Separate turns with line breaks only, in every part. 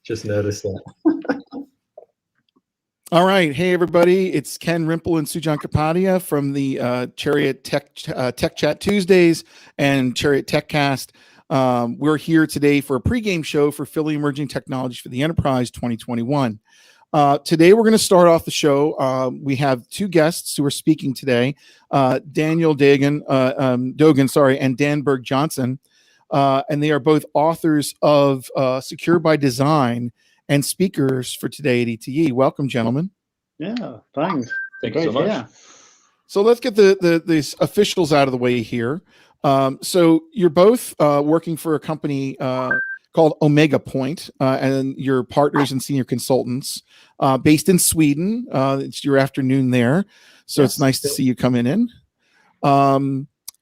Just noticed that.
All right. Hey, everybody. It's Ken Rimple and Sujan Kapadia from the Chariot Tech Chat Tuesdays and Chariot TechCast. We're here today for a pregame show for Philly Emerging Technologies for the Enterprise 2021. Today, we're going to start off the show. We have two guests who are speaking today, Daniel Deogun, and Dan Bergh Johnsson. And they are both authors of Secure by Design and speakers for today at ETE. Welcome, gentlemen.
Yeah, thanks.
Thank you so much.
Yeah.
So let's get the officials out of the way here. So you're both working for a company called Omegapoint, and you're partners and senior consultants based in Sweden. It's your afternoon there, so yes, it's nice to see you coming in.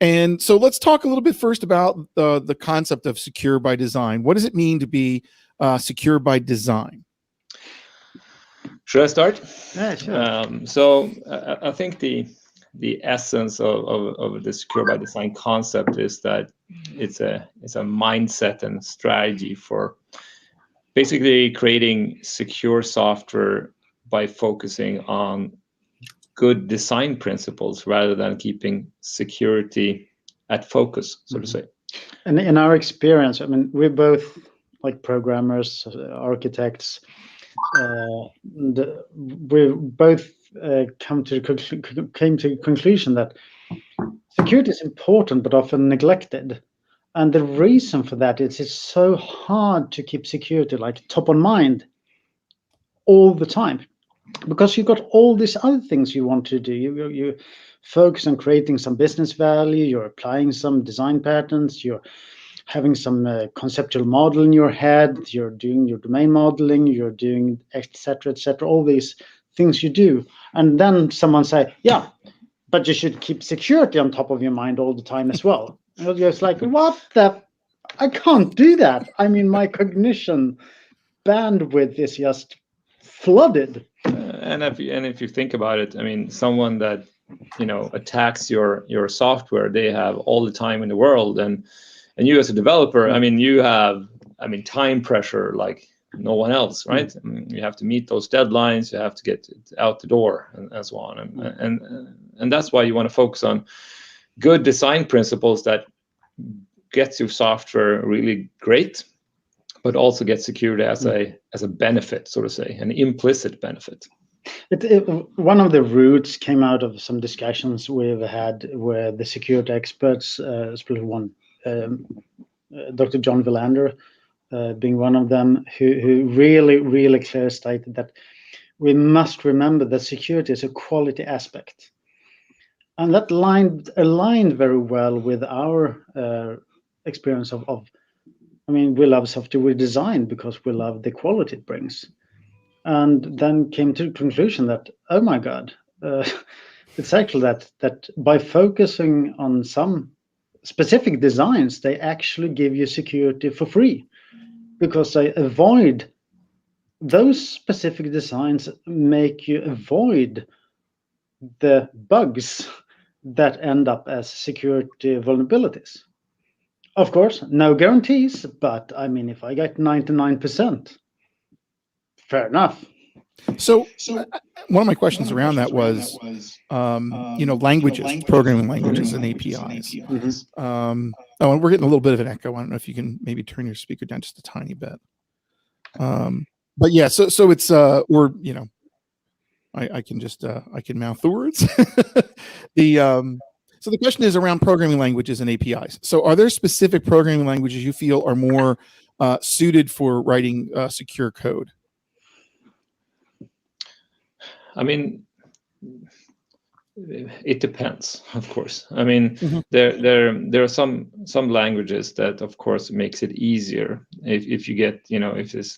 And so let's talk a little bit first about the concept of secure by design. What does it mean to be secure by design?
Should I start?
Yeah, sure.
So I think the essence of the secure by design concept is that it's a mindset and strategy for basically creating secure software by focusing on good design principles rather than keeping security at focus, so to say.
And in our experience, I mean, we're both like programmers, architects. We both came to the conclusion that security is important but often neglected. And the reason for that is it's so hard to keep security like top of mind all the time, because you've got all these other things you want to do. You focus on creating some business value, you're applying some design patterns, you're having some conceptual model in your head, you're doing your domain modeling, you're doing et cetera, all these things you do. And then someone say, yeah, but you should keep security on top of your mind all the time as well. And you're just like, what the? I can't do that. I mean, my cognition bandwidth is just flooded.
And if you think about it, I mean, someone that attacks your software, they have all the time in the world, and you as a developer, I mean, you have time pressure like no one else, right? I mean, you have to meet those deadlines, you have to get out the door, and so on, and that's why you want to focus on good design principles that gets your software really great, but also get security as a benefit, so to say, an implicit benefit.
One of the roots came out of some discussions we've had where the security experts, especially one, Dr. John Villander being one of them, who really clearly stated that we must remember that security is a quality aspect. And that aligned very well with our experience of, I mean, we love software design because we love the quality it brings. And then came to the conclusion that, oh my God, it's actually that by focusing on some specific designs, they actually give you security for free, because they avoid those specific designs, make you avoid the bugs that end up as security vulnerabilities. Of course, no guarantees, but I mean, if I get 99%, fair enough.
So one of my questions around that was, languages, programming languages and APIs. And we're getting a little bit of an echo. I don't know if you can maybe turn your speaker down just a tiny bit. But yeah, so it's I can mouth the words. So the question is around programming languages and APIs. So are there specific programming languages you feel are more suited for writing secure code?
I mean, it depends, of course. I mean, there are some languages that, of course, makes it easier if you get, if it's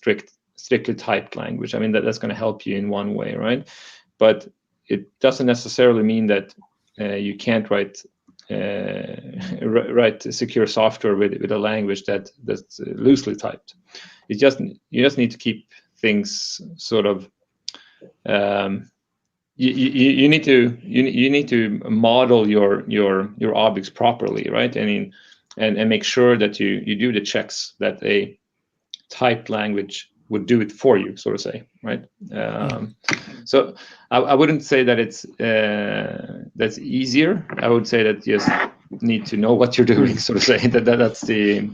strictly typed language. I mean, that's going to help you in one way, right? But it doesn't necessarily mean that you can't write secure software with a language that's loosely typed. You just need to keep things sort of. You need to model your objects properly, right? I mean, and make sure that you do the checks that a typed language would do it for you, so to say, right? So I wouldn't say that it's that's easier. I would say that you just need to know what you're doing, so to say. That's the.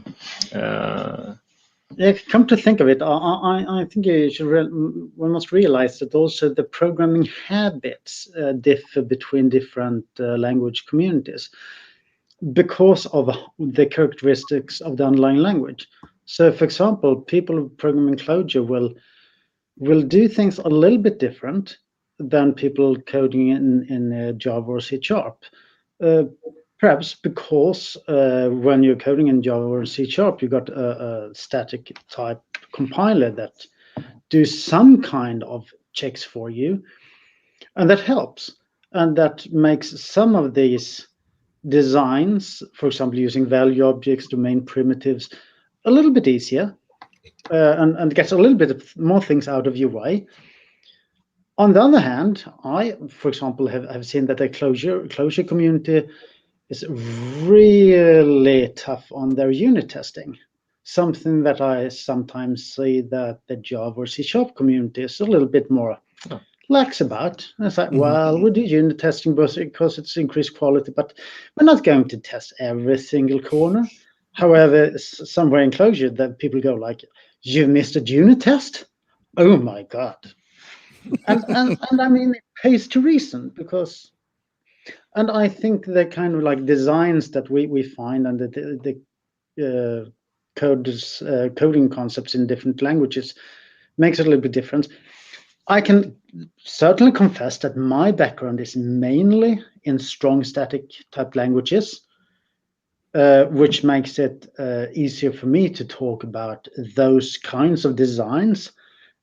Come to think of it, I think you should one must realize that also the programming habits differ between different language communities because of the characteristics of the underlying language. So, for example, people programming Clojure will do things a little bit different than people coding in Java or C#. Perhaps because when you're coding in Java or C#, you got a static type compiler that do some kind of checks for you, and that helps. And that makes some of these designs, for example, using value objects, domain primitives, a little bit easier, and gets a little bit more things out of UI. On the other hand, I, for example, have seen that the Clojure community is really tough on their unit testing. Something that I sometimes see that the Java or C# community is a little bit more lax about. It's like, well, we do unit testing because it's increased quality, but we're not going to test every single corner. However, somewhere in Clojure that people go like, you missed a unit test? Oh my God. and I mean, it pays to reason because. And I think the kind of like designs that we find and the coding concepts in different languages makes it a little bit different. I can certainly confess that my background is mainly in strong static type languages, which makes it easier for me to talk about those kinds of designs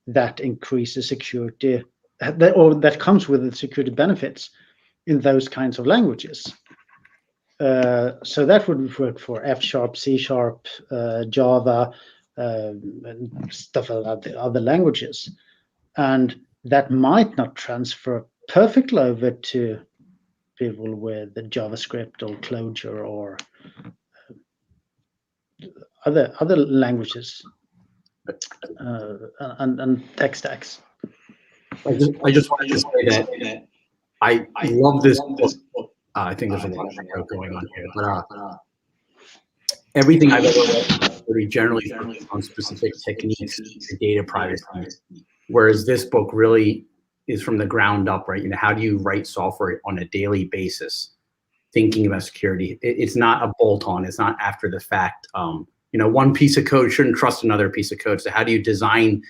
that increase the security, or that comes with the security benefits in those kinds of languages. So that would work for F#, C#, Java, and stuff like that, other languages. And that might not transfer perfectly over to people with JavaScript or Clojure or other languages and tech stacks.
I just wanted to say that I love this book. I think there's a lot of going on here, but everything I've ever read really generally focuses on specific techniques for data privacy, whereas this book really is from the ground up, right? You know, how do you write software on a daily basis, thinking about security? It's not a bolt-on. It's not after the fact. You know, one piece of code shouldn't trust another piece of code. So how do you design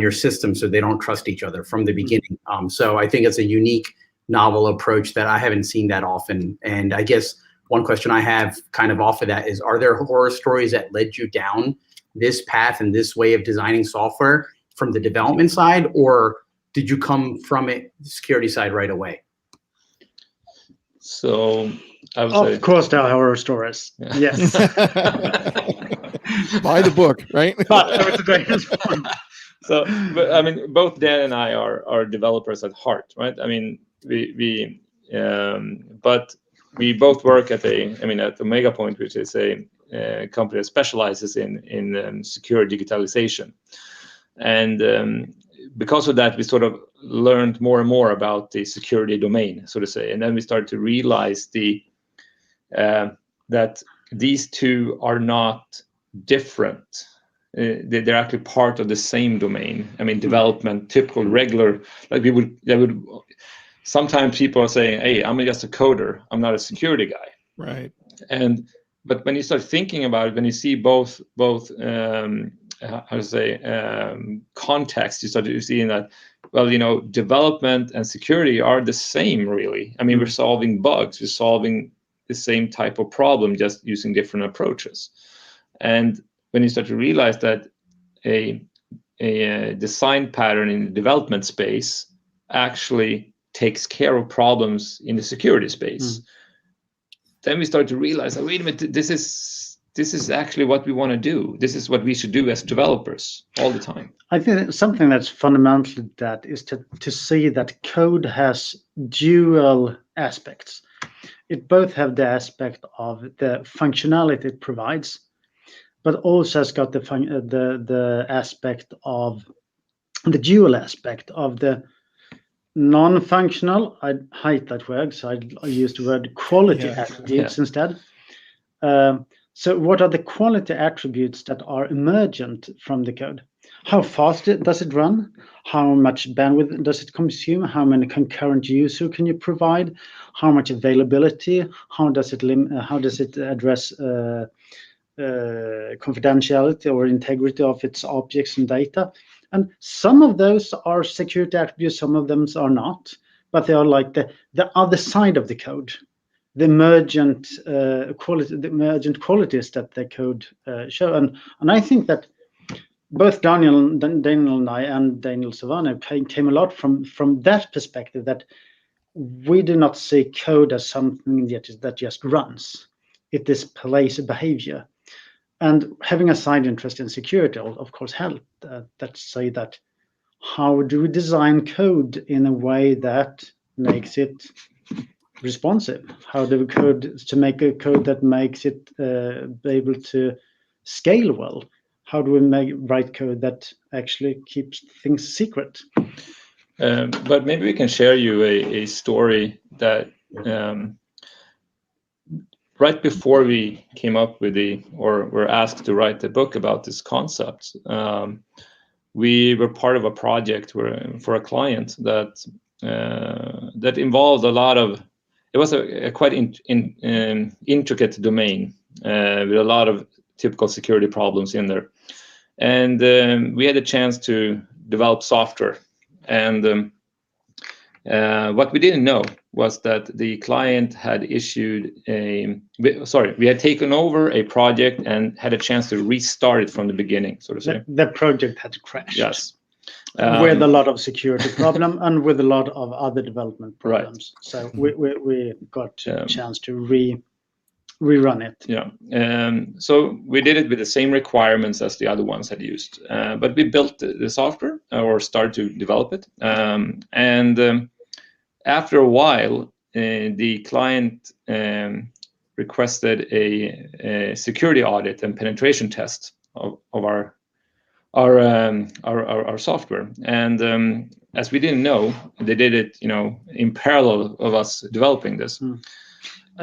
your system so they don't trust each other from the beginning? So I think it's a unique, novel approach that I haven't seen that often. And I guess one question I have kind of off of that is, are there horror stories that led you down this path and this way of designing software from the development side, or did you come from it, the security side, right away?
So I would say,
of course, there are horror stories.
Yeah.
Yes.
Buy the book, right?
So, but I mean, both Dan and I are developers at heart, right? I mean, but we both work at Omegapoint, which is a company that specializes in secure digitalization, and because of that, we sort of learned more and more about the security domain, so to say, and then we started to realize that these two are not different. They're actually part of the same domain. I mean, development, typical, regular, like they would. Sometimes people are saying, "Hey, I'm just a coder. I'm not a security guy."
Right.
But when you start thinking about it, when you see both context, you start to see that, well, you know, development and security are the same, really. I mean, we're solving bugs. We're solving the same type of problem, just using different approaches. And when you start to realize that a design pattern in the development space actually takes care of problems in the security space, then we start to realize, oh, wait a minute, this is actually what we want to do. This is what we should do as developers all the time.
I think something that's fundamental that is to see that code has dual aspects. it both have the aspect of the functionality it provides, but also has got the aspect of the dual aspect of the non-functional. I hate that word, so I use the word quality attributes instead. So what are the quality attributes that are emergent from the code? How fast does it run? How much bandwidth does it consume? How many concurrent users can you provide? How much availability? How does it address confidentiality or integrity of its objects and data? And some of those are security attributes, some of them are not, but they are like the other side of the code, the emergent qualities that the code show. And I think that both Daniel and I and Daniel Savannah came a lot from that perspective, that we do not see code as something that just runs. It displays a behavior. And having a side interest in security, of course, helped. That say that how do we design code in a way that makes it responsive? How do we code to make a code that makes it be able to scale well? How do we write code that actually keeps things secret?
But maybe we can share you a story that right before we came up with or were asked to write the book about this concept, we were part of a project for a client that involved a lot of. It was a quite intricate domain with a lot of typical security problems in there, and we had a chance to develop software. And what we didn't know was that the client had we had taken over a project and had a chance to restart it from the beginning, so to say.
The project had crashed.
Yes.
With a lot of security problem and with a lot of other development problems.
Right.
So we got a chance to rerun it.
Yeah. So we did it with the same requirements as the other ones had used. But we built the software or started to develop it. And after a while, the client requested a security audit and penetration test of our software. And as we didn't know, they did it, in parallel of us developing this.
And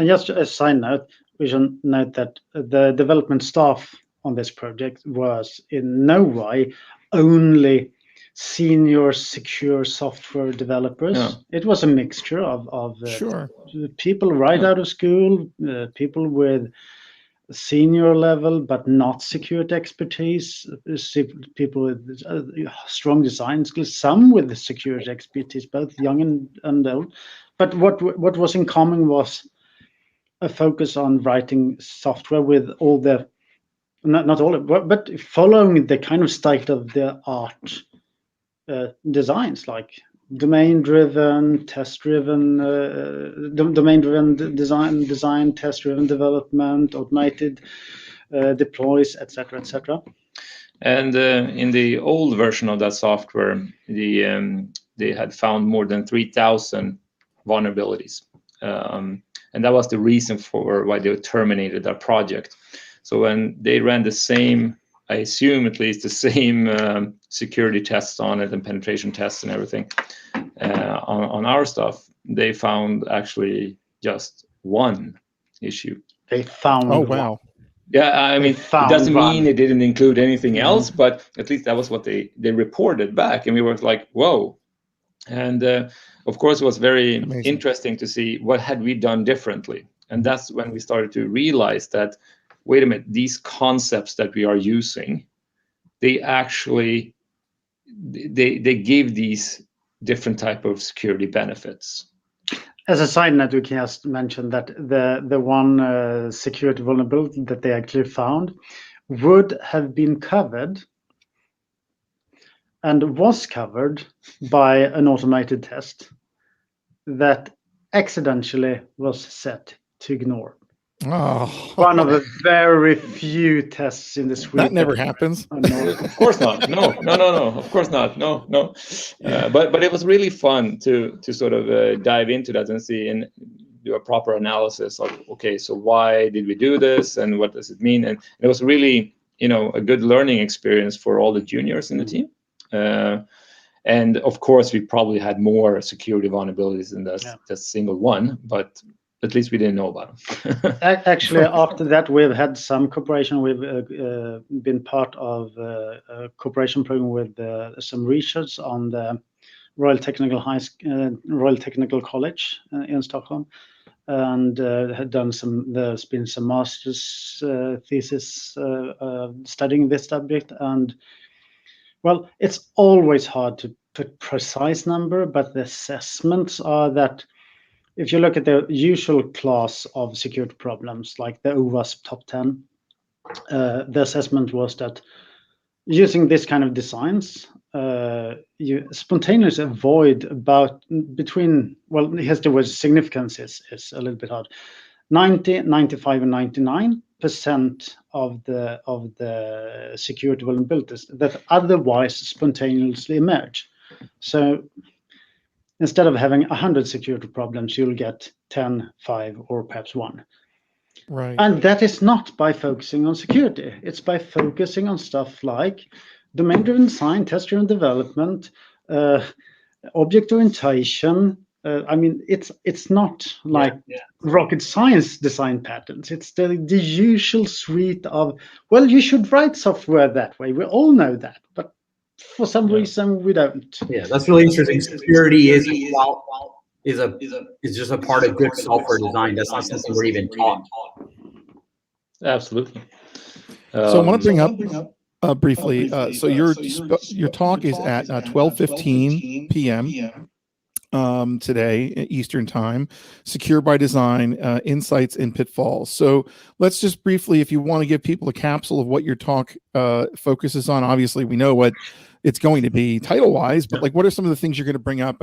just a side note, we should note that the development staff on this project was in no way only senior secure software developers.
Yeah.
It was a mixture of people right out of school, people with senior level but not security expertise, people with strong design skills, some with security expertise, both young and old. But what was in common was a focus on writing software with all the, not all, but following the kind of state-of-the-art designs, like domain-driven, test-driven, domain-driven design, test-driven development, automated deploys, etc., etc.
And in the old version of that software, they had found more than 3,000 vulnerabilities. And that was the reason for why they terminated that project. So when they ran the same, I assume at least the same security tests on it and penetration tests and everything on our stuff, they found actually just one issue.
They found
wow.
Yeah, I mean, it doesn't mean it didn't include anything else, but at least that was what they reported back. And we were like, whoa. And of course, it was very interesting to see what had we done differently. And that's when we started to realize that, wait a minute, these concepts that we are using, they actually, they give these different type of security benefits.
As a side note, we can just mention that the one security vulnerability that they actually found would have been covered and was covered by an automated test that accidentally was set to ignore.
Oh.
One of the very few tests in the suite.
That never happens.
Of course not. No. Of course not. No. But it was really fun to sort of dive into that and see. And do a proper analysis of, okay, so why did we do this and what does it mean? And it was really, a good learning experience for all the juniors in the team. And of course, we probably had more security vulnerabilities than that single one, but at least we didn't know about them.
Actually, after that, we've had some cooperation. We've been part of a cooperation program with some research on the Royal Technical College in Stockholm, and had done there's been some master's thesis studying this subject. And well, it's always hard to put precise number, but the assessments are that if you look at the usual class of security problems, like the OWASP top 10, the assessment was that using this kind of designs, you spontaneously avoid about between, well, here's the word significance is a little bit hard, 90, 95, and 99% of the security vulnerabilities that otherwise spontaneously emerge. So instead of having 100 security problems, you'll get 10, 5, or perhaps 1.
Right.
And that is not by focusing on security. It's by focusing on stuff like domain-driven design, test-driven development, object orientation. I mean, it's not like rocket science design patterns. It's the usual suite of, well, you should write software that way. We all know that, but for some reason we don't.
Yeah, that's really interesting. Security is just a part of good software design. That's not something we're even taught.
Absolutely.
So I want to bring up briefly. So your talk is at 12:15 p.m. Today, Eastern Time. Secure by Design, Insights and Pitfalls. So let's just briefly, if you want to give people a capsule of what your talk focuses on. Obviously, we know what it's going to be title-wise, but like, what are some of the things you're going to bring up?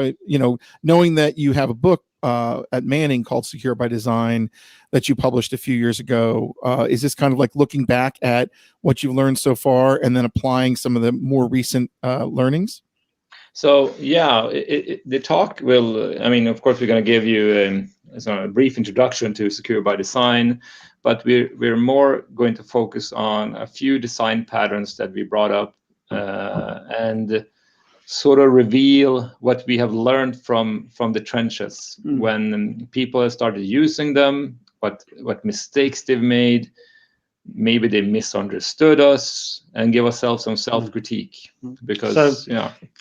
Knowing that you have a book at Manning called Secure by Design that you published a few years ago. Is this kind of like looking back at what you've learned so far and then applying some of the more recent learnings?
So yeah, the talk will, of course, we're going to give you a brief introduction to Secure by Design, but we're more going to focus on a few design patterns that we brought up and sort of reveal what we have learned from the trenches when people have started using them, what mistakes they've made. Maybe they misunderstood us, and give ourselves some self-critique, because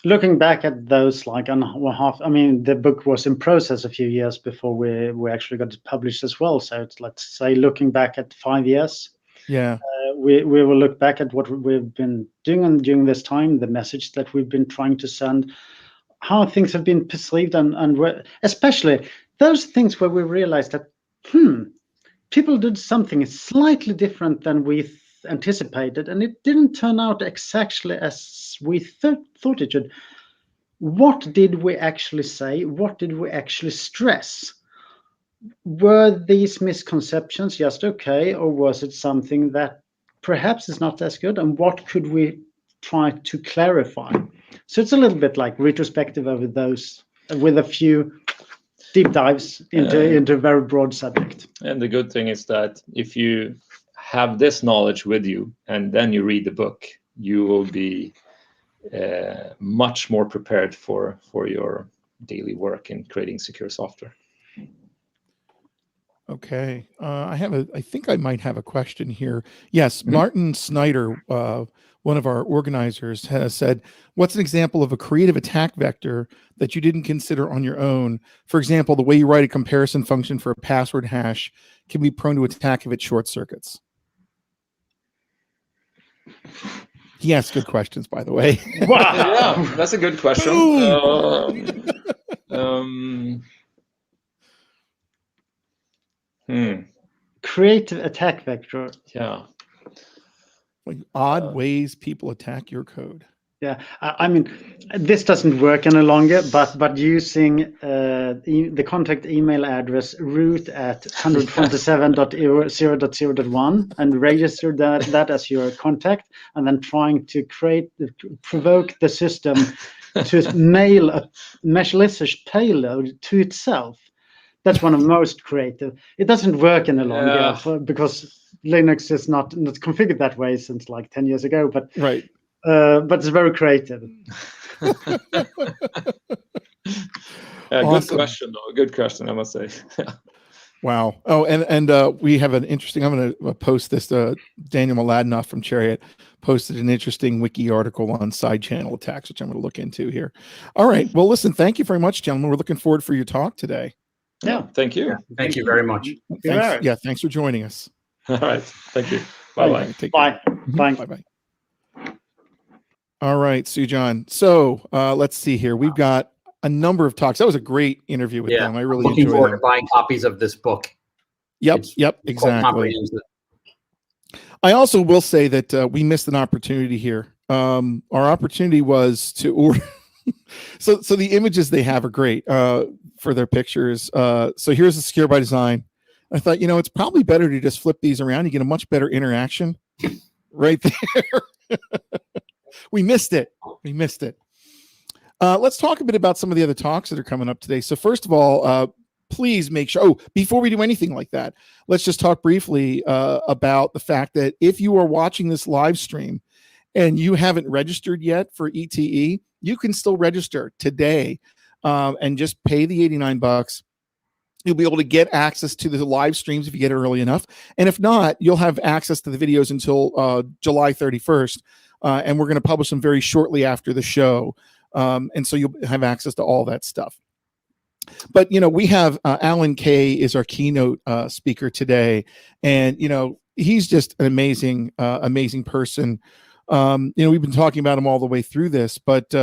looking back at those, like the book was in process a few years before we actually got it published as well. So it's, let's say, looking back at 5 years.
Yeah,
we will look back at what we've been doing during this time, the message that we've been trying to send, how things have been perceived, and especially those things where we realized that people did something slightly different than we anticipated, and it didn't turn out exactly as we thought it should. What did we actually say? What did we actually stress? Were these misconceptions just okay, or was it something that perhaps is not as good? And what could we try to clarify? So it's a little bit like retrospective over those, with a few deep dives into a very broad subject.
And the good thing is that if you have this knowledge with you and then you read the book, you will be much more prepared for your daily work in creating secure software.
Okay. I think I might have a question here. Yes, Martin Snyder, one of our organizers, has said, what's an example of a creative attack vector that you didn't consider on your own? For example, the way you write a comparison function for a password hash can be prone to attack if it short circuits. He asks good questions, by the way.
Wow. Yeah, that's a good question.
Creative attack vector.
Yeah.
Like odd ways people attack your code.
Yeah, I mean, this doesn't work any longer, but using the contact email address root at 127.0.0.1 and register that as your contact, and then trying to provoke the system to mail a malicious payload to itself. That's one of the most creative. It doesn't work any longer because Linux is not configured that way since like 10 years ago. But it's very creative.
Good question, though. Good question, I must say.
Wow. Oh, and we have an interesting. I'm going to post this. Daniel Mladenoff from Chariot posted an interesting wiki article on side channel attacks, which I'm going to look into here. All right. Well, listen. Thank you very much, gentlemen. We're looking forward for your talk today.
Yeah. Thank you.
Yeah, thank you very much.
Thanks, thanks for joining us.
All right. Thank you. Bye-bye.
Bye. Bye.
Bye-bye. All right, Sujan. So let's see here. We've got a number of talks. That was a great interview with them. I really
looking
enjoyed
forward
them.
to buying copies of this book.
Yep, exactly. I also will say that we missed an opportunity here. Our opportunity was to order. So the images they have are great for their pictures. So here's the Secure by Design. I thought, it's probably better to just flip these around. You get a much better interaction right there. We missed it. Let's talk a bit about some of the other talks that are coming up today. So first of all, please make sure, before we do anything like that, let's just talk briefly about the fact that if you are watching this live stream and you haven't registered yet for ETE, you can still register today and just pay the $89. You'll be able to get access to the live streams if you get it early enough. And if not, you'll have access to the videos until July 31st. And we're going to publish them very shortly after the show. And so you'll have access to all that stuff. But, we have Alan Kay is our keynote speaker today. And, he's just an amazing person. We've been talking about him all the way through this, but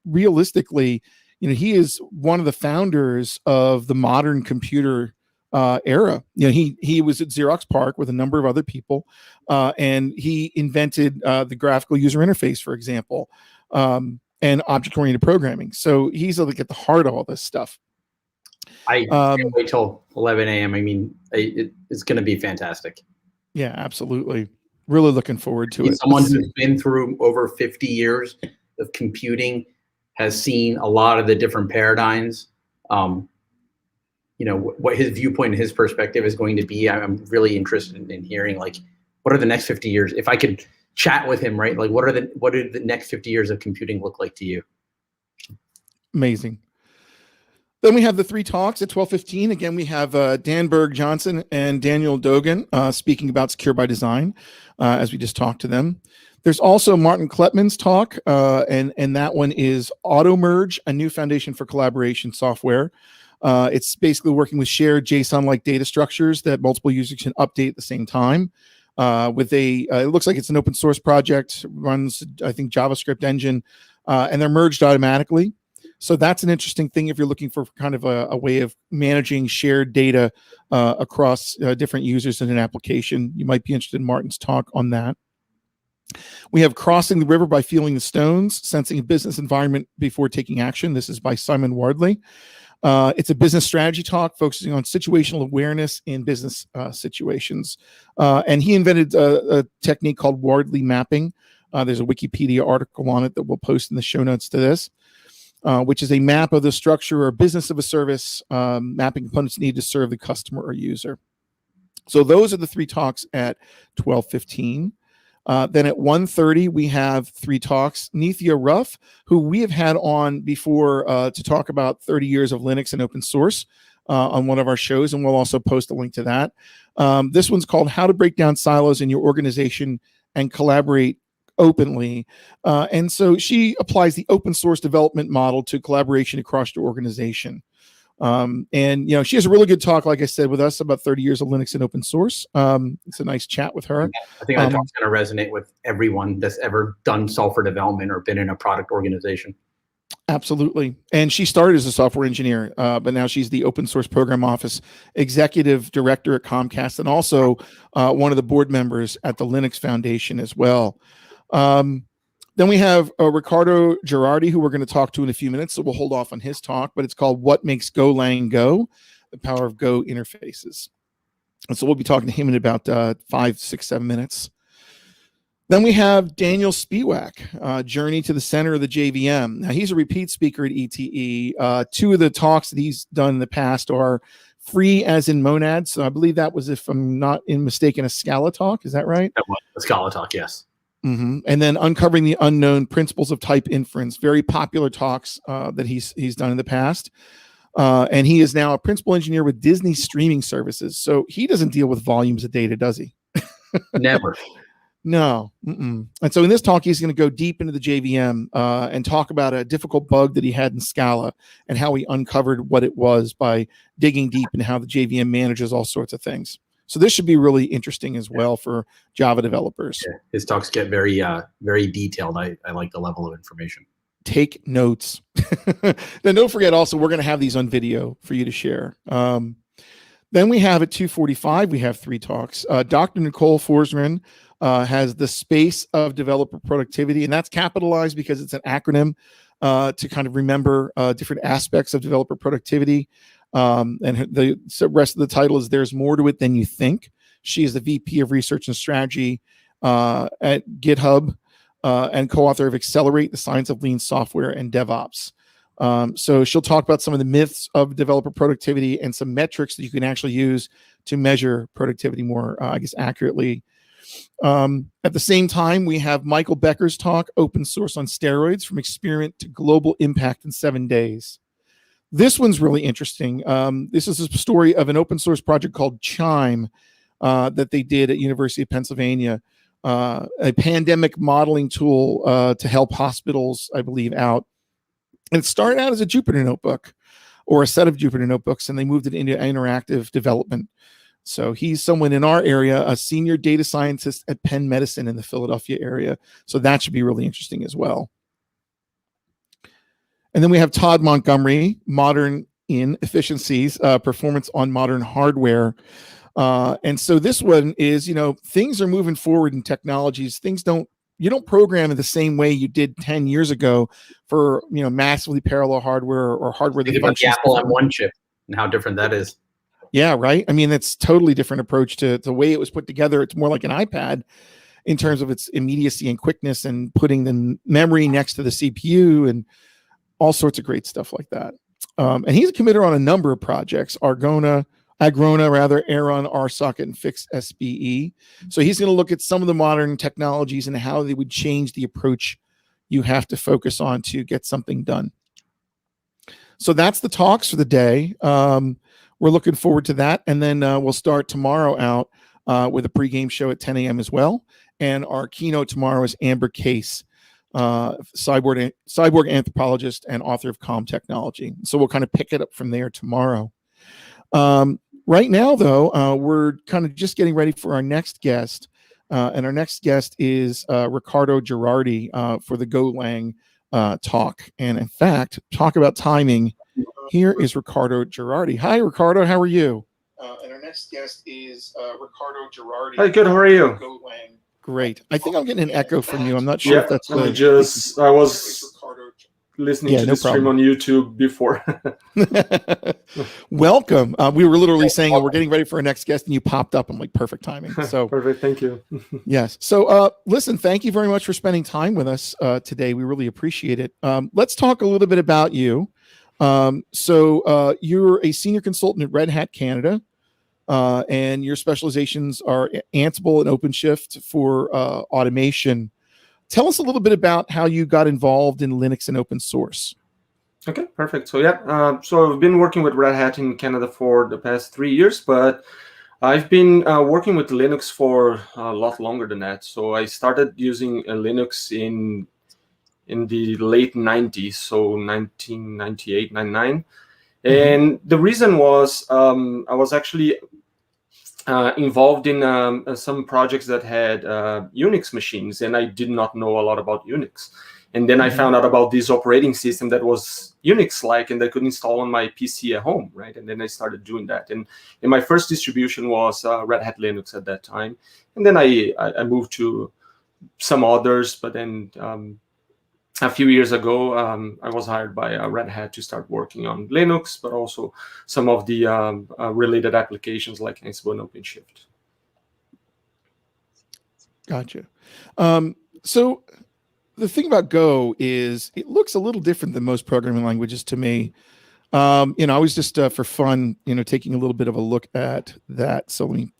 realistically, he is one of the founders of the modern computer era. He was at Xerox PARC with a number of other people, and he invented the graphical user interface, for example, and object-oriented programming. So he's like at the heart of all this stuff.
I can't wait till 11 a.m. I mean, it's going to be fantastic. Yeah,
absolutely. Really looking forward to it.
Someone who's been through over 50 years of computing, has seen a lot of the different paradigms. What his viewpoint and his perspective is going to be. I'm really interested in hearing, like, what are the next 50 years? If I could chat with him, right? Like, what do the next 50 years of computing look like to you?
Amazing. Then we have the three talks at 12:15. Again, we have Dan Bergh, Johnsson, and Daniel Deogun speaking about Secure by Design, as we just talked to them. There's also Martin Kleppmann's talk, and that one is AutoMerge, a new foundation for collaboration software. It's basically working with shared JSON-like data structures that multiple users can update at the same time. It looks like it's an open source project, runs, I think, JavaScript engine, and they're merged automatically. So that's an interesting thing if you're looking for kind of a way of managing shared data across different users in an application. You might be interested in Martin's talk on that. We have Crossing the River by Feeling the Stones, Sensing a Business Environment Before Taking Action. This is by Simon Wardley. It's a business strategy talk focusing on situational awareness in business situations. And he invented a technique called Wardley mapping. There's a Wikipedia article on it that we'll post in the show notes to this, which is a map of the structure or business of a service, mapping components needed to serve the customer or user. So those are the three talks at 12:15. Then at 1:30, we have three talks. Nithya Ruff, who we have had on before to talk about 30 years of Linux and open source on one of our shows, and we'll also post a link to that. This one's called How to Break Down Silos in Your Organization and Collaborate Openly. And so she applies the open source development model to collaboration across your organization. And she has a really good talk, like I said, with us about 30 years of Linux and open source. It's a nice chat with her.
I think that talk's going to resonate with everyone that's ever done software development or been in a product organization.
Absolutely. And she started as a software engineer, but now she's the open source program office executive director at Comcast, and also one of the board members at the Linux Foundation as well. Then we have Ricardo Gerardi, who we're going to talk to in a few minutes, so we'll hold off on his talk, but it's called What Makes Golang Go? The Power of Go Interfaces. And so we'll be talking to him in about 5, 6, 7 minutes. Then we have Daniel Spiewak, Journey to the Center of the JVM. Now, he's a repeat speaker at ETE. Two of the talks that he's done in the past are free as in monads. So I believe that was, if I'm not mistaken, a Scala talk. Is that right?
That was a Scala talk, yes.
Mm-hmm. And then uncovering the unknown principles of type inference, very popular talks that he's done in the past. And he is now a principal engineer with Disney streaming services. So he doesn't deal with volumes of data, does he?
Never.
No. Mm-mm. And so in this talk, he's going to go deep into the JVM and talk about a difficult bug that he had in Scala and how he uncovered what it was by digging deep into how the JVM manages all sorts of things. So this should be really interesting as well for Java developers.
Yeah. His talks get very, very detailed. I like the level of information.
Take notes. Then don't forget also, we're going to have these on video for you to share. Then we have at 2:45, we have 3 talks. Dr. Nicole Forsman has the space of developer productivity, and that's capitalized because it's an acronym to kind of remember different aspects of developer productivity. And the rest of the title is There's More to It Than You Think. She is the VP of Research and Strategy at GitHub and co-author of Accelerate, the Science of Lean Software and DevOps. So she'll talk about some of the myths of developer productivity and some metrics that you can actually use to measure productivity more, accurately. At the same time, we have Michael Becker's talk, Open Source on Steroids, From Experiment to Global Impact in 7 Days. This one's really interesting. This is a story of an open source project called Chime that they did at University of Pennsylvania, a pandemic modeling tool to help hospitals, I believe, out. And it started out as a Jupyter notebook or a set of Jupyter notebooks, and they moved it into interactive development. So he's someone in our area, a senior data scientist at Penn Medicine in the Philadelphia area. So that should be really interesting as well. And then we have Todd Montgomery, Modern Inefficiencies, Performance on Modern Hardware. And so this one is, things are moving forward in technologies. You don't program in the same way you did 10 years ago for, massively parallel hardware or hardware that functions.
The Apple M1 chip and how different that is.
Yeah, right. I mean, it's totally different approach to the way it was put together. It's more like an iPad in terms of its immediacy and quickness and putting the memory next to the CPU and all sorts of great stuff like that. And he's a committer on a number of projects, Agrona, Aeron, RSocket, and Fix SBE. So he's going to look at some of the modern technologies and how they would change the approach you have to focus on to get something done. So that's the talks for the day. We're looking forward to that. And then we'll start tomorrow out with a pregame show at 10 a.m. as well. And our keynote tomorrow is Amber Case, cyborg anthropologist and author of Calm Technology. So we'll kind of pick it up from there tomorrow. Right now, though, we're kind of just getting ready for our next guest. And our next guest is Ricardo Gerardi for the Golang talk. And in fact, talk about timing. Here is Ricardo Gerardi. Hi, Ricardo. How are you? And our next guest is Ricardo Gerardi.
Hi, good. How are you?
Golang. Great. I think I'm getting an echo from you. I'm not sure if that's
I was listening to the stream on YouTube before.
Welcome. We were literally saying, we're getting ready for our next guest, and you popped up. I'm like, perfect timing. So
perfect. Thank you.
Yes. So listen, thank you very much for spending time with us today. We really appreciate it. Let's talk a little bit about you. So you're a senior consultant at Red Hat Canada. And your specializations are Ansible and OpenShift for automation. Tell us a little bit about how you got involved in Linux and open source.
Okay, perfect. So so I've been working with Red Hat in Canada for the past 3 years, but I've been working with Linux for a lot longer than that. So I started using Linux in the late 90s, so 1998, 99. And the reason was I was actually involved in some projects that had Unix machines, and I did not know a lot about Unix. And then I found out about this operating system that was Unix-like and that I could install on my PC at home, right? And then I started doing that. And my first distribution was Red Hat Linux at that time. And then I moved to some others, but then a few years ago, I was hired by Red Hat to start working on Linux, but also some of the related applications like Ansible and OpenShift.
Gotcha. So the thing about Go is it looks a little different than most programming languages to me. I was just for fun, taking a little bit of a look at that. So let me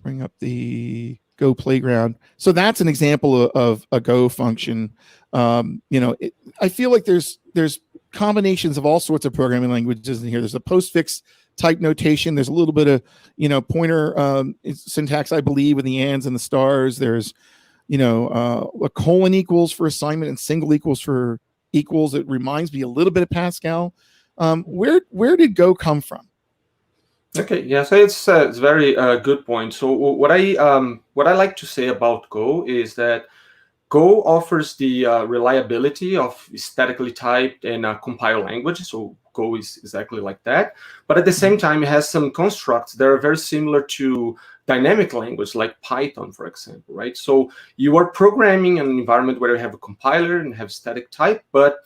bring up the Go playground. So that's an example of a Go function. I feel like there's combinations of all sorts of programming languages in here. There's a postfix type notation. There's a little bit of, pointer syntax, I believe, with the ands and the stars. There's, a colon equals for assignment and single equals for equals. It reminds me a little bit of Pascal. Where did Go come from?
Okay, yeah, so it's a very good point. So what I like to say about Go is that Go offers the reliability of statically typed and compiled language. So Go is exactly like that. But at the same time, it has some constructs that are very similar to dynamic language like Python, for example, right? So you are programming in an environment where you have a compiler and have static type, but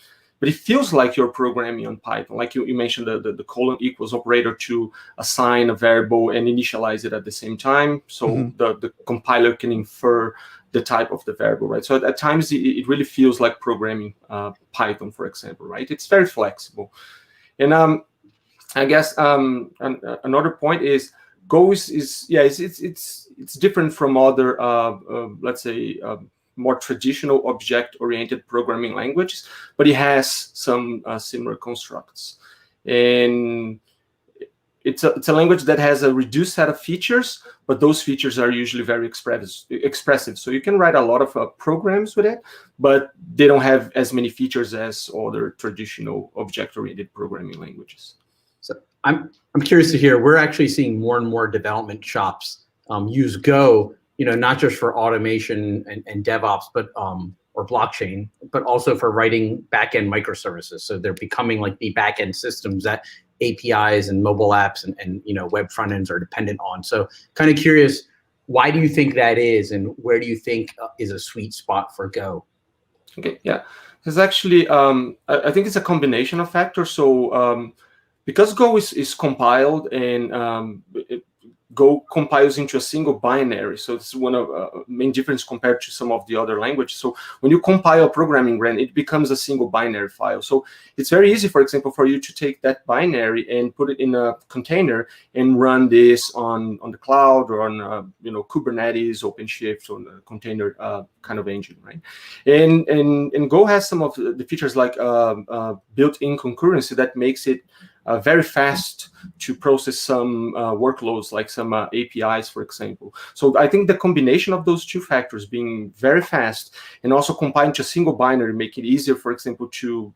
it feels like you're programming on Python. Like you mentioned the colon equals operator to assign a variable and initialize it at the same time. So the compiler can infer the type of the variable, right? So at times it really feels like programming Python, for example, right? It's very flexible. And I guess another point is Go is it's different from other let's say more traditional object-oriented programming languages, but it has some similar constructs. And it's a language that has a reduced set of features, but those features are usually very expressive. So you can write a lot of programs with it, but they don't have as many features as other traditional object-oriented programming languages.
So I'm curious to hear, we're actually seeing more and more development shops use Go, not just for automation and DevOps, but or blockchain, but also for writing backend microservices. So they're becoming like the backend systems that APIs and mobile apps and web front ends are dependent on. So kind of curious, why do you think that is, and where do you think is a sweet spot for Go?
Okay, yeah, there's actually I think it's a combination of factors. So because Go is compiled and Go compiles into a single binary, so it's one of main difference compared to some of the other languages. So when you compile a programming RAN, it becomes a single binary file. So it's very easy, for example, for you to take that binary and put it in a container and run this on the cloud or on Kubernetes, OpenShift, or a container kind of engine, right? And Go has some of the features like built-in concurrency that makes it very fast to process some workloads, like some APIs, for example. So I think the combination of those two factors, being very fast and also combined to a single binary, make it easier, for example, to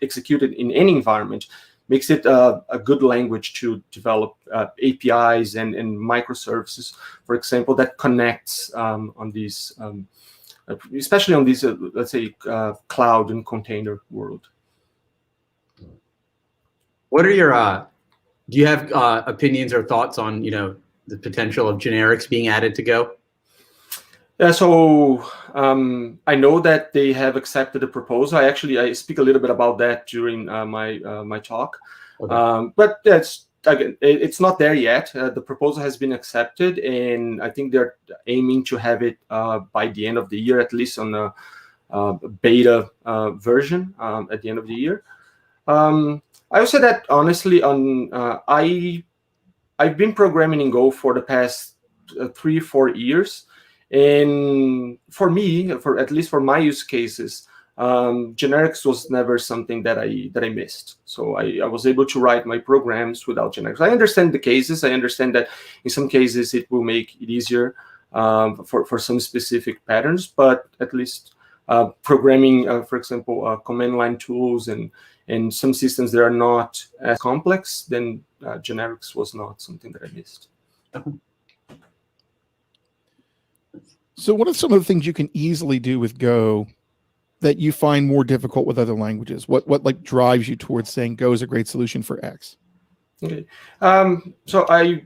execute it in any environment, makes it a good language to develop APIs and microservices, for example, that connects on these, especially on these, let's say, cloud and container world.
What are your, do you have opinions or thoughts on, the potential of generics being added to Go?
Yeah, so I know that they have accepted the proposal. I speak a little bit about that during my talk. Okay. But it's not there yet. The proposal has been accepted, and I think they're aiming to have it by the end of the year, at least on the beta version at the end of the year. I would say that honestly, I've been programming in Go for the past 3 or 4 years, and for me, at least for my use cases, generics was never something that I missed. So I was able to write my programs without generics. I understand the cases. I understand that in some cases it will make it easier for some specific patterns, but at least programming, for example, command line tools and some systems that are not as complex, then generics was not something that I missed.
So what are some of the things you can easily do with Go that you find more difficult with other languages? What like drives you towards saying Go is a great solution for X? Okay.
So I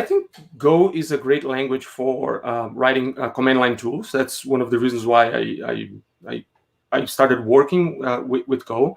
think Go is a great language for writing command line tools. That's one of the reasons why I started working with Go.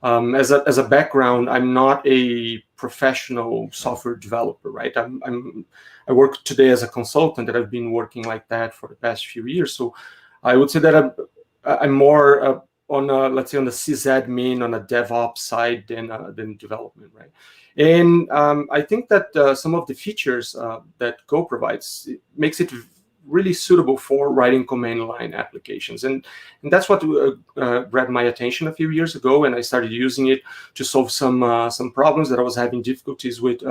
As a background, I'm not a professional software developer, right? I work today as a consultant, that I've been working like that for the past few years. So I would say that I'm more let's say on the sysadmin, on a DevOps side than development, right? And I think that some of the features that Go provides, it makes it really suitable for writing command line applications, and that's what grabbed my attention a few years ago, and I started using it to solve some problems that I was having difficulties with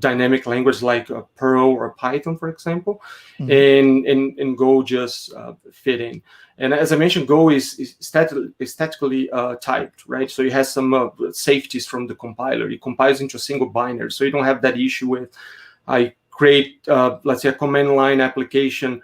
dynamic language like Perl or Python, for example, and Go just fit in. And as I mentioned, Go is statically typed, right? So it has some safeties from the compiler. It compiles into a single binary, so you don't have that issue with I create, let's say, a command line application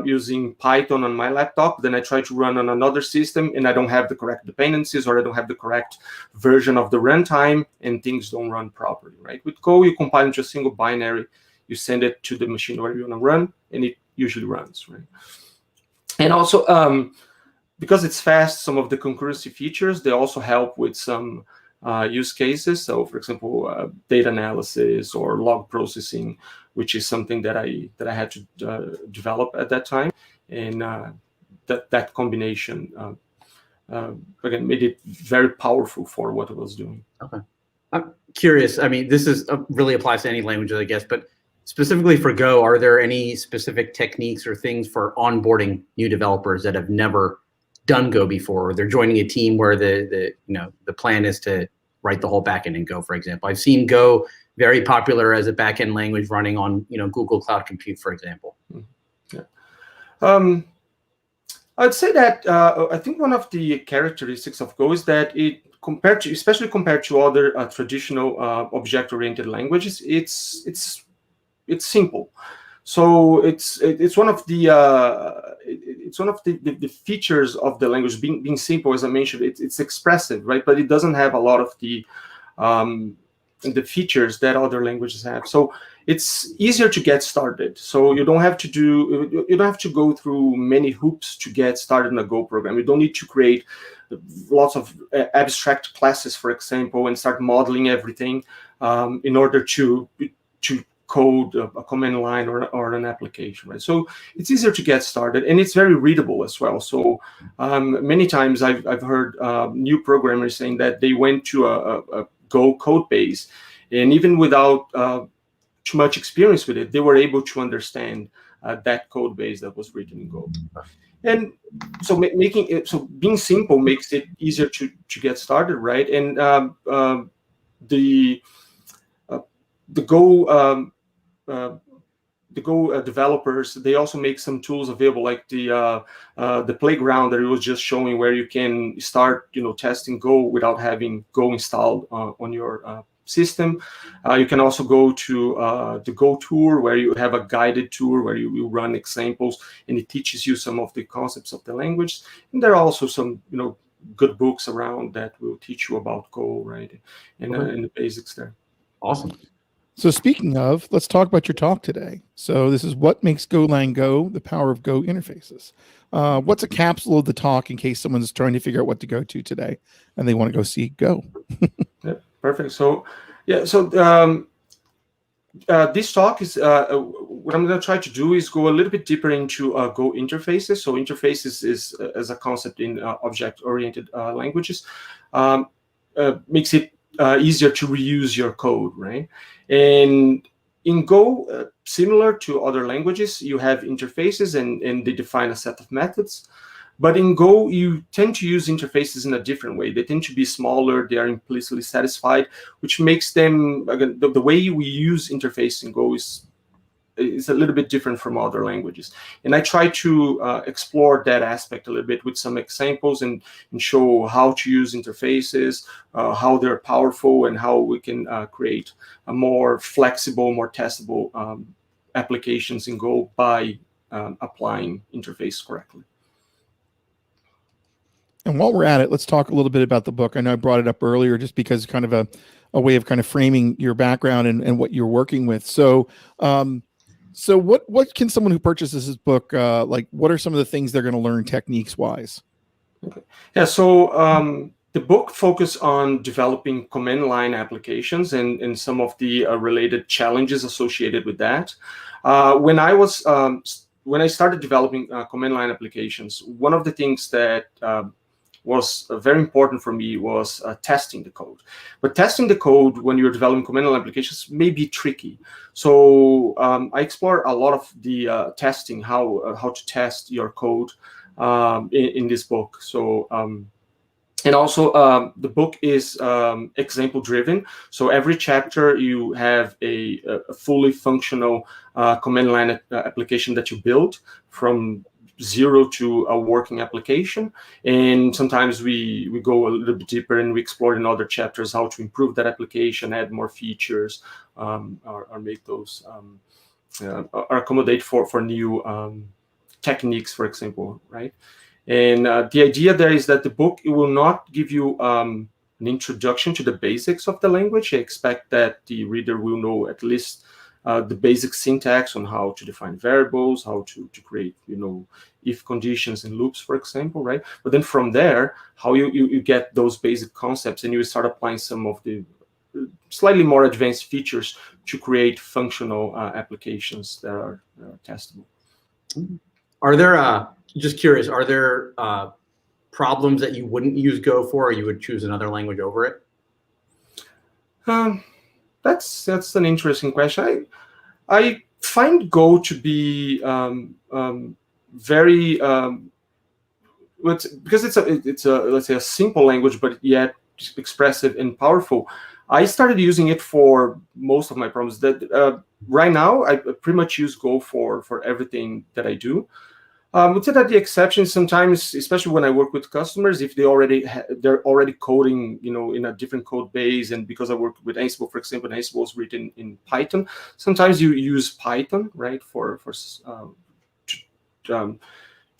using Python on my laptop. Then I try to run on another system, and I don't have the correct dependencies, or I don't have the correct version of the runtime, and things don't run properly, right? With Go, you compile into a single binary, you send it to the machine where you want to run, and it usually runs, right? And also, because it's fast, some of the concurrency features, they also help with some use cases. So, for example, data analysis or log processing, which is something that I had to develop at that time, and that combination again made it very powerful for what I was doing.
Okay, I'm curious. I mean, this is really applies to any language, I guess, but specifically for Go, are there any specific techniques or things for onboarding new developers that have never done Go before, or they're joining a team where the plan is to write the whole backend in Go, for example? I've seen Go very popular as a backend language running on Google Cloud Compute, for example.
Yeah. I'd say that I think one of the characteristics of Go is that it especially compared to other traditional object-oriented languages, it's simple. So it's one of the features of the language being simple. As I mentioned, it's expressive, right? But it doesn't have a lot of the features that other languages have. So it's easier to get started. So you don't have to go through many hoops to get started in a Go program. You don't need to create lots of abstract classes, for example, and start modeling everything in order to code a command line or an application, right? So it's easier to get started, and it's very readable as well. So many times I've heard new programmers saying that they went to a Go code base, and even without too much experience with it, they were able to understand that code base that was written in Go. And so being simple makes it easier to get started, right? And the Go developers, they also make some tools available, like the playground that it was just showing, where you can start testing Go without having Go installed on your system. You can also go to the Go tour, where you have a guided tour where you will run examples, and it teaches you some of the concepts of the language. And there are also some good books around that will teach you about Go, right? And the basics there.
Awesome.
So speaking of, let's talk about your talk today. So this is What Makes Golang Go, the Power of Go Interfaces. What's a capsule of the talk in case someone's trying to figure out what to go to today and they want to go see Go?
Yeah, perfect. So this talk is, what I'm going to try to do is go a little bit deeper into Go interfaces. So interfaces is as a concept in object-oriented languages, makes it easier to reuse your code, right? And in Go, similar to other languages, you have interfaces and they define a set of methods. But in Go, you tend to use interfaces in a different way. They tend to be smaller. They are implicitly satisfied, which makes them, again, the way we use interface in Go is a little bit different from other languages. And I try to explore that aspect a little bit with some examples and show how to use interfaces, how they're powerful, and how we can create a more flexible, more testable applications in Go by applying interface correctly.
And while we're at it, let's talk a little bit about the book. I know I brought it up earlier just because kind of a way of kind of framing your background and what you're working with. So so what can someone who purchases this book, like what are some of the things they're going to learn techniques wise?
Okay. Yeah, so the book focuses on developing command line applications and some of the related challenges associated with that. When I was when I started developing command line applications, one of the things that was very important for me was testing the code. But testing the code when you're developing command line applications may be tricky. So I explore a lot of the testing, how to test your code in this book. So and also the book is example driven. So every chapter you have a fully functional command line application that you build from zero to a working application. And sometimes we go a little bit deeper and we explore in other chapters how to improve that application, add more features, or make those or accommodate for new techniques, for example, right? And the idea there is that the book, it will not give you an introduction to the basics of the language. I expect that the reader will know at least the basic syntax on how to define variables, how to create, if conditions and loops, for example, right? But then from there, how you get those basic concepts and you start applying some of the slightly more advanced features to create functional applications that are testable.
Are there, just curious, are there problems that you wouldn't use Go for, or you would choose another language over it?
That's an interesting question. I find Go to be very because it's a let's say a simple language, but yet expressive and powerful. I started using it for most of my problems. That right now I pretty much use Go for everything that I do. I would say that the exceptions sometimes, especially when I work with customers, if they're already coding, in a different code base, and because I work with Ansible, for example, and Ansible is written in Python, sometimes you use Python, right, to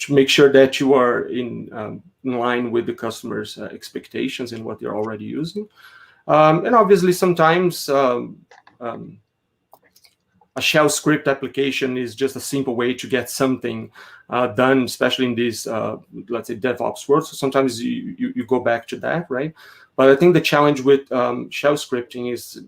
make sure that you are in line with the customer's expectations and what they're already using. And obviously, sometimes a shell script application is just a simple way to get something done, especially in this, let's say, DevOps world. So sometimes you go back to that, right? But I think the challenge with shell scripting is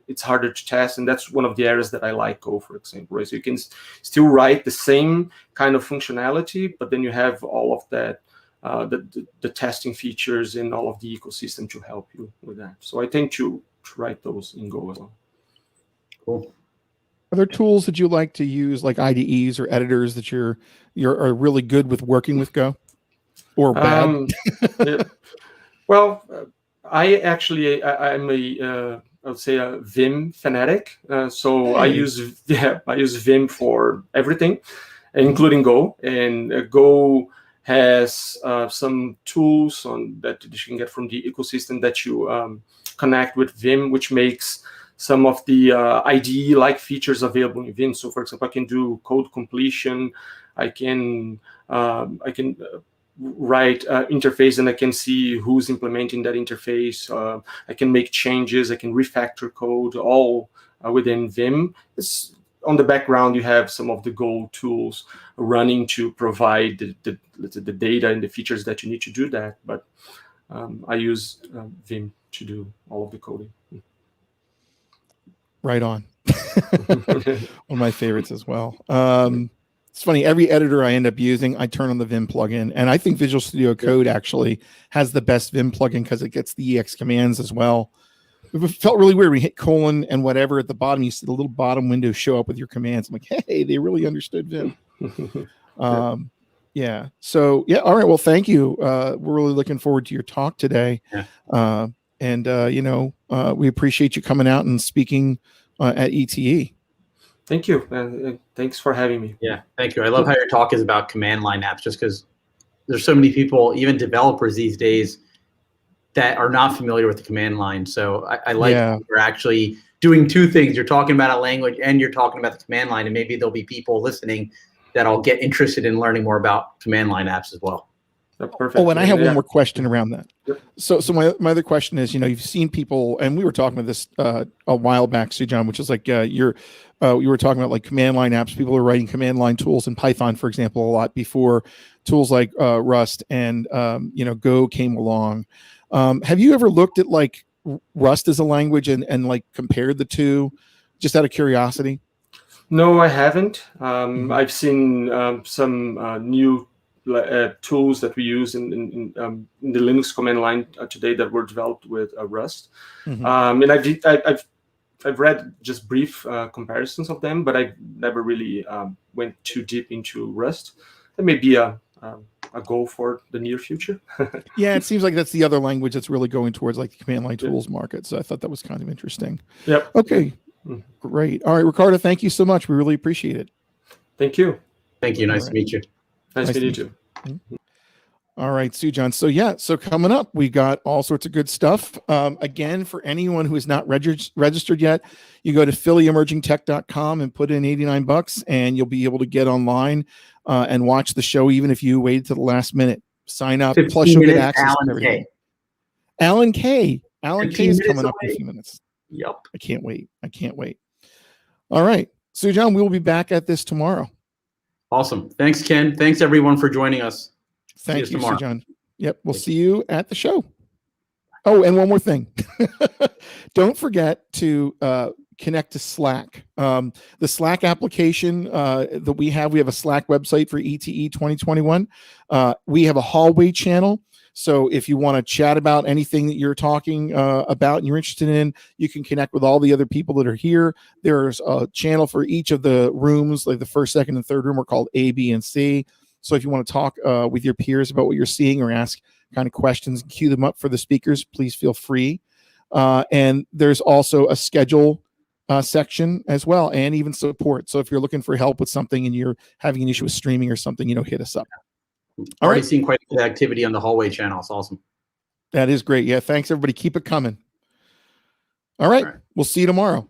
it's harder to test, and that's one of the areas that I like Go, for example, right? So you can still write the same kind of functionality, but then you have all of that, the testing features and all of the ecosystem to help you with that. So I tend to write those in Go as well.
Cool.
Are there tools that you like to use, like IDEs or editors, that you're really good with working with Go, or bad?
Yeah. Well, I'm I would say a Vim fanatic. So I use Vim for everything, including Go. And Go has some tools that you can get from the ecosystem that you connect with Vim, which makes some of the IDE-like features available in Vim. So, for example, I can do code completion. I can write interface, and I can see who's implementing that interface. I can make changes. I can refactor code, all within Vim. On the background, you have some of the Go tools running to provide the data and the features that you need to do that. But I use Vim to do all of the coding.
Right on. One of my favorites as well. It's funny, every editor I end up using, I turn on the Vim plugin, and I think Visual Studio Code actually has the best Vim plugin because it gets the EX commands as well. It felt really weird when you hit colon and whatever at the bottom, you see the little bottom window show up with your commands. I'm like, hey, they really understood Vim. Yeah. So yeah. All right. Well, thank you. We're really looking forward to your talk today. Yeah. We appreciate you coming out and speaking at ETE.
Thank you. Thanks for having me.
Yeah, thank you. I love how your talk is about command line apps, just because there's so many people, even developers these days, that are not familiar with the command line. So I like you're actually doing two things. You're talking about a language and you're talking about the command line, and maybe there'll be people listening that'll get interested in learning more about command line apps as well.
Perfect.
Oh, and I have one more question around that.
Yep.
So my other question is, you've seen people, and we were talking about this a while back, John, which is like you were talking about like command line apps. People are writing command line tools in Python, for example, a lot before tools like Rust and Go came along. Have you ever looked at like Rust as a language and like compared the two, just out of curiosity?
No, I haven't. I've seen some new tools that we use in the Linux command line today that were developed with Rust. And I've read just brief comparisons of them, but I never really went too deep into Rust. That may be a goal for the near future.
Yeah, it seems like that's the other language that's really going towards like the command line tools market. So I thought that was kind of interesting.
Yep.
Okay. Great. All right, Ricardo, thank you so much. We really appreciate it.
Thank you.
Thank you. Nice to meet you.
Nice to meet you too.
All right, John. So coming up, we got all sorts of good stuff. Again, for anyone who is not registered yet, you go to phillyemergingtech.com and put in $89 and you'll be able to get online and watch the show even if you waited to the last minute. Sign up, plus you'll get access to everything. Alan K is coming up in a few minutes.
Yep.
I can't wait. All right. John, we will be back at this tomorrow.
Awesome. Thanks, Ken. Thanks, everyone, for joining us.
Thank you, John. Yep. We'll see you at the show. Oh, and one more thing. Don't forget to connect to Slack. The Slack application that we have a Slack website for ETE 2021. We have a hallway channel. So if you want to chat about anything that you're talking about and you're interested in, you can connect with all the other people that are here. There's a channel for each of the rooms, like the first, second, and third room are called A, B, and C. So if you want to talk with your peers about what you're seeing or ask kind of questions, cue them up for the speakers, please feel free. And there's also a schedule section as well, and even support. So if you're looking for help with something and you're having an issue with streaming or something, hit us up.
Already seen quite a bit of activity on the hallway channel. It's awesome.
That is great. Yeah, thanks everybody. Keep it coming. All right. We'll see you tomorrow.